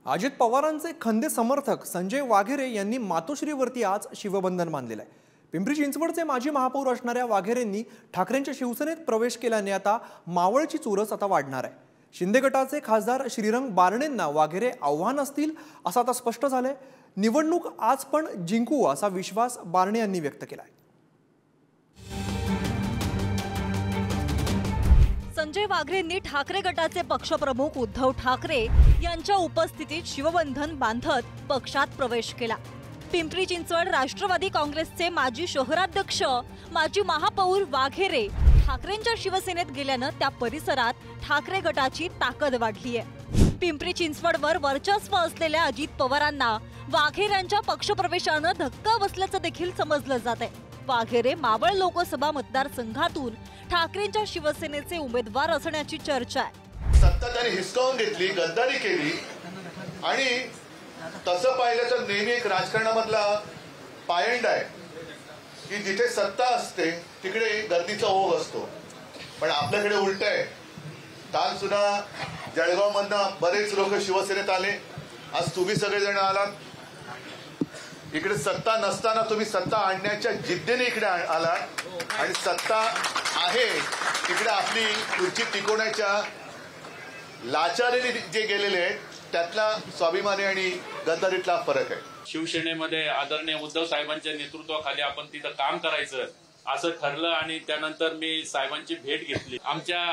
अजित पवारांचे खंदे समर्थक संजय वाघेरे यांनी मातोश्रीवरती आज शिवबंधन बांधलेलं आहे। पिंपरी चिंचवडचे माजी महापौर असणाऱ्या वाघेरेंनी ठाकरेंच्या शिवसेनेत प्रवेश केल्याने आता मावळची चुरस आता वाढणार आहे। शिंदे गटाचे खासदार श्रीरंग बारणेंना वाघेरे आव्हान असतील असं आता स्पष्ट झालंय। निवडणूक आज पण जिंकू असा विश्वास बारणे यांनी व्यक्त केलाय। संजय वाघेरेंनी ठाकरे गटाचे पक्षप्रमुख उद्धव ठाकरे यांच्या उपस्थितीत शिवबंधन बांधत पक्षात प्रवेश केला। पिंपरी चिंचवड राष्ट्रवादी काँग्रेसचे माजी शहराध्यक्ष माजी महापौर वाघेरे ठाकरेंच्या शिवसेनेत गेल्यानं त्या परिसरात ठाकरे गटाची ताकद वाढली आहे। पिंपरी चिंचवडवर वर्चस्व असलेल्या अजित पवारांना वाघेरेंच्या पक्षप्रवेशानं धक्का बसल्याचं देखील समजलं जात आहे। वाघेरे मावळ लोकसभा मतदारसंघातून ठाकरेंच्या शिवसेनेचे उमेदवार असण्याची चर्चा आहे। सत्ता त्यांनी हिसकावून घेतली, गद्दारी केली आणि तसं पाहिलं तर नेहमी एक राजकारणामधला पायंड आहे की जिथे सत्ता असते तिकडे गर्दीचा ओघ असतो, पण आपल्याकडे उलट आहे। काल सुद्धा जळगावमधनं बरेच लोक शिवसेनेत आले, आज तुम्ही सगळेजण आलात। इकडे सत्ता नसताना तुम्ही सत्ता आणण्याच्या जिद्दीने इकडे आलात आणि सत्ता आहे तिकडे आपली खुर्ची टिकवण्याच्या लाचारीने जे गेलेले आहेत त्यातला स्वाभिमानी आणि गद्दारीतला फरक आहे। शिवसेनेमध्ये आदरणीय उद्धव साहेबांच्या नेतृत्वाखाली आपण तिथं काम करायचं असं ठरलं आणि त्यानंतर मी साहेबांची भेट घेतली। आमच्या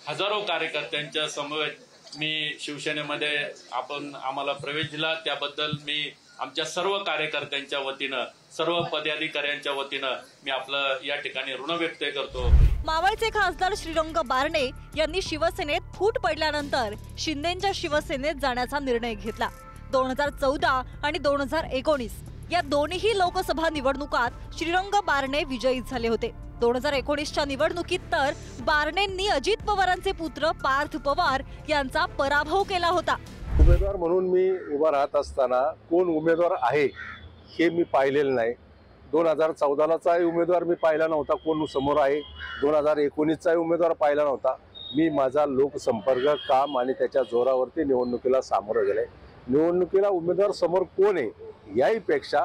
हजारो कार्यकर्त्यांच्या समवेत मी शिवसेनेमध्ये आम्हाला प्रवेश दिला, त्याबद्दल मी आमच्या सर्व कार्यकर्त्यांच्या वतीनं सर्व पदाधिकाऱ्यांच्या वतीनं मी आपलं या ठिकाणी ऋण व्यक्त करतो। मावळचे खासदार श्रीरंग बारणे यांनी शिवसेनेत फूट पडल्यानंतर शिंदेच्या शिवसेनेत जाण्याचा निर्णय घेतला। 2014 आणि 2019 या दोन्ही लोकसभा निवडणुकात श्रीरंग बारणे विजयी झाले होते। 2019च्या निवडणुकीत तर बारणेंनी अजित पवारांचे पुत्र पार्थ पवार यांचा पराभव केला होता। उमेदवार म्हणून मी उभा राहत असताना कोण उमेदवार आहे हे मी पाहिलेलं नाही। 2014चा उमेदवार मी पाहिला नव्हता, कोण समोर आहे 2019चा उमेदवार पाहिला नव्हता। मी माझा लोकसंपर्क काम आणि त्याच्या जोरावरती निवडणुकीला सामोरं गेले। निवडणुकीला उमेदवार समोर कोण आहे याहीपेक्षा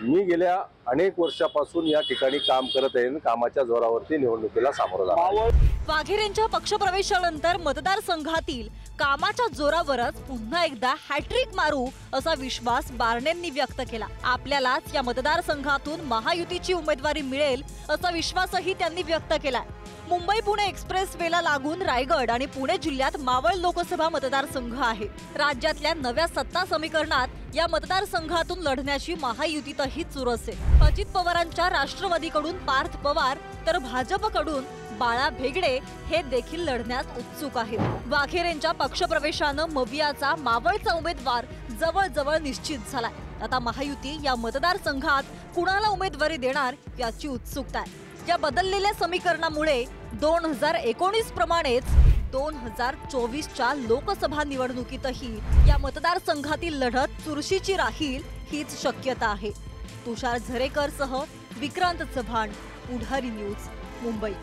मी गेल्या अनेक वर्षापासून या ठिकाणी काम करत आहे, कामाच्या जोरावरती निवडणुकीला सामोरं जाणार। वाघेरेंच्या पक्षप्रवेशानंतर मतदारसंघातील कामाच्या जोरावरच पुन्हा एकदा हॅट्रिक मारू असा विश्वास बारणेंनी व्यक्त केला। आपल्यालाच या मतदारसंघातून महायुतीची उमेदवारी मिळेल असा विश्वासही त्यांनी व्यक्त केला। मुंबई पुणे एक्सप्रेस वेला लागून रायगड आणि पुणे जिल्ह्यात मावळ लोकसभा मतदारसंघ आहे। राज्यातल्या नव्या सत्ता समीकरणात या मतदारसंघातून लढण्याची महायुतीतही चुरस आहे। अजित पवारांच्या राष्ट्रवादीकडून पार्थ पवार तर भाजपकडून बाळा भेगडे हे देखील लढण्यास उत्सुक आहेत। वाघेरेंच्या पक्षप्रवेशानं मवियाचा मावळचा उमेदवार जवळजवळ निश्चित झालाय। आता महायुती या मतदारसंघात कुणाला उमेदवारी देणार याची उत्सुकता आहे। या बदललेल्या समीकरणामुळे 2019 प्रमाणेच 2024च्या लोकसभा निवडणुकीतही या मतदारसंघातील लढत चुरशीची राहील हीच शक्यता आहे। तुषार झरेकरसह विक्रांत चव्हाण, पुढारी न्यूज, मुंबई।